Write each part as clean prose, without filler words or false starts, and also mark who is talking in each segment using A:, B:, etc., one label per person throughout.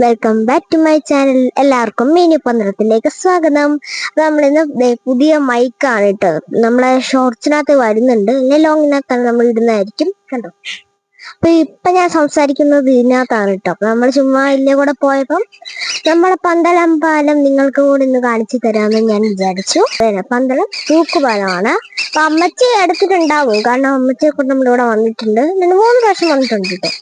A: Welcome back to my channel. എല്ലാവർക്കും mini പന്ത്രത്തിലേക്ക് സ്വാഗതം. അപ്പൊ നമ്മളിന്ന് പുതിയ മൈക്കാണ് ഇട്ടത്. നമ്മളെ ഷോർട്സിനകത്ത് വരുന്നുണ്ട്, അല്ലെ ലോങ്ങിനകത്താണ് നമ്മൾ ഇടുന്നതായിരിക്കും. കണ്ടോ? അപ്പൊ ഇപ്പൊ ഞാൻ സംസാരിക്കുന്നത് ഇതിനകത്താണ് കേട്ടോ. അപ്പൊ നമ്മൾ ചുമ്മാ ഇല്ലേ കൂടെ പോയപ്പം നമ്മളെ പന്തളം പാലം നിങ്ങൾക്ക് കൂടെ ഇന്ന് കാണിച്ചു തരാമെന്ന് ഞാൻ വിചാരിച്ചു. പന്തളം തൂക്കുപാലമാണ്. അപ്പൊ അമ്മച്ചി എടുത്തിട്ടുണ്ടാവും, കാരണം അമ്മച്ചിയെ കൊണ്ട് നമ്മളിവിടെ വന്നിട്ടുണ്ട്. 2-3 പ്രാവശ്യം വന്നിട്ടുണ്ട് കേട്ടോ.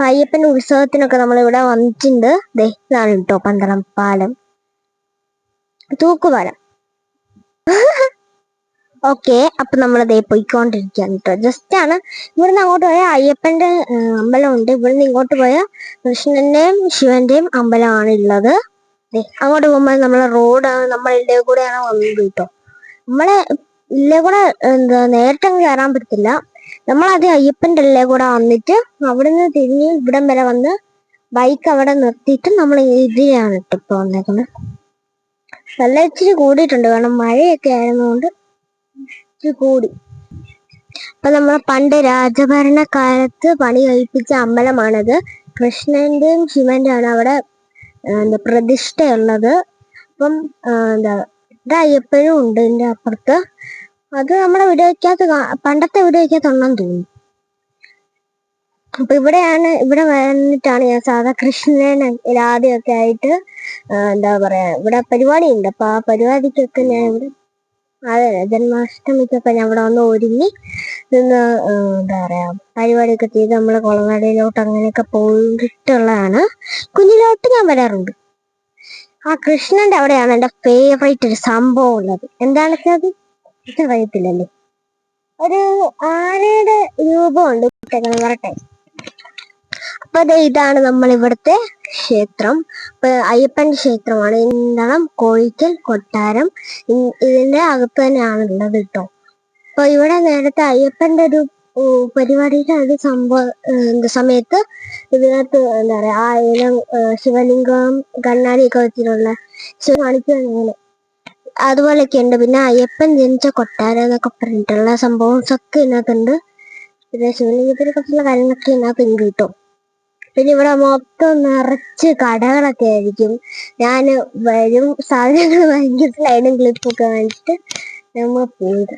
A: അയ്യപ്പന്റെ ഉത്സവത്തിനൊക്കെ നമ്മൾ ഇവിടെ വന്നിട്ടുണ്ട്. ഇതാണ് കേട്ടോ പന്തളം പാലം, തൂക്കുപാലം. ഓക്കെ, അപ്പൊ നമ്മളതേ പോയിക്കൊണ്ടിരിക്കുകയാണ് കേട്ടോ. ജസ്റ്റ് ആണ്. ഇവിടുന്ന് അങ്ങോട്ട് പോയാൽ അയ്യപ്പന്റെ അമ്പലമുണ്ട്. ഇവിടുന്ന് ഇങ്ങോട്ട് പോയാൽ കൃഷ്ണന്റെയും ശിവന്റെയും അമ്പലമാണ് ഉള്ളത്. അങ്ങോട്ട് പോകുമ്പോൾ നമ്മളെ റോഡ് നമ്മളുടെ കൂടെയാണ് വന്നത് കേട്ടോ. നമ്മളെ ഇല്ലേ കൂടെ നേരിട്ട് അങ്ങ് കയറാൻ പറ്റത്തില്ല. നമ്മളത് അയ്യപ്പന്റെ ഇല്ലേ കൂടെ വന്നിട്ട് അവിടുന്ന് തിരിഞ്ഞ് ഇവിടം വരെ വന്ന് ബൈക്ക് അവിടെ നിർത്തിയിട്ട് നമ്മൾ ഇതിലാണ് ഇപ്പൊ വന്നേക്കുന്നത്. നല്ല ഇച്ചിരി കൂടിയിട്ടുണ്ട്, കാരണം മഴയൊക്കെ ആയിരുന്നുകൊണ്ട് ഇച്ചിരി കൂടി. അപ്പൊ നമ്മളെ പണ്ട് രാജഭരണകാലത്ത് പണി കഴിപ്പിച്ച അമ്പലമാണത്. കൃഷ്ണന്റെയും ശിവന്റെ ആണ് അവിടെ പ്രതിഷ്ഠയുള്ളത്. അപ്പം ഇവിടെ അയ്യപ്പനും ഉണ്ട് ഇതിന്റെ അപ്പുറത്ത്. അത് നമ്മുടെ വീഡിയോക്കകത്ത് പണ്ടത്തെ വീഡിയോക്കകത്തുണ്ടെന്ന് തോന്നുന്നു. അപ്പൊ ഇവിടെ വന്നിട്ടാണ് ഞാൻ സാധാ കൃഷ്ണനെ ആദ്യമൊക്കെ ആയിട്ട് ഇവിടെ പരിപാടി ഉണ്ട്. അപ്പൊ ആ പരിപാടിക്കൊക്കെ ഞാൻ ഇവിടെ ജന്മാഷ്ടമിക്കൊക്കെ ഞാൻ ഇവിടെ വന്ന് ഒരുങ്ങി നിന്ന് പരിപാടിയൊക്കെ ചെയ്ത് നമ്മള് കുളനടയിലോട്ട് അങ്ങനെയൊക്കെ പോയിട്ടുള്ളതാണ്. കുഞ്ഞിലോട്ട് ഞാൻ വരാറുണ്ട്. ആ കൃഷ്ണന്റെ അവിടെയാണ് എന്റെ ഫേവറേറ്റ് ഒരു സംഭവം ഉള്ളത്. എന്താണെന്ന് അത് അറിയത്തില്ലല്ലേ. ഒരു ആനയുടെ രൂപമുണ്ട്. വരട്ടെ. അപ്പൊ ഇതാണ് നമ്മൾ ഇവിടുത്തെ ക്ഷേത്രം. ഇപ്പൊ അയ്യപ്പന്റെ ക്ഷേത്രമാണ്. എന്താണ് കോഴിക്കൽ കൊട്ടാരം. ഇതിന്റെ അകത്ത് തന്നെയാണ് ഉള്ളത് കേട്ടോ. അപ്പൊ ഇവിടെ നേരത്തെ അയ്യപ്പന്റെ ഒരു പരിപാടിയുടെ ഒരു സമയത്ത് ഇതിനകത്ത് ശിവലിംഗം കണ്ണാടിയൊക്കെ വെച്ചിട്ടുള്ള കാണിക്കുകയാണ്. അതുപോലെയൊക്കെ ഉണ്ട്. പിന്നെ അയ്യപ്പൻ ജനിച്ച കൊട്ടാരം എന്നൊക്കെ പറഞ്ഞിട്ടുള്ള സംഭവംസ് ഒക്കെ ഇതിനകത്തുണ്ട്. പിന്നെ ശിവലിംഗത്തിനെ കുറിച്ചുള്ള കാര്യങ്ങളൊക്കെ ഇതിനകത്ത് ഉണ്ട് കേട്ടോ. പിന്നെ ഇവിടെ മൊത്തം നിറച്ച് കടകളൊക്കെ ആയിരിക്കും. ഞാൻ വരും സാധനങ്ങൾ വാങ്ങിച്ചിട്ട് ലൈനും ക്ലിപ്പൊക്കെ വാങ്ങിച്ചിട്ട് നമ്മൾ പോയത്.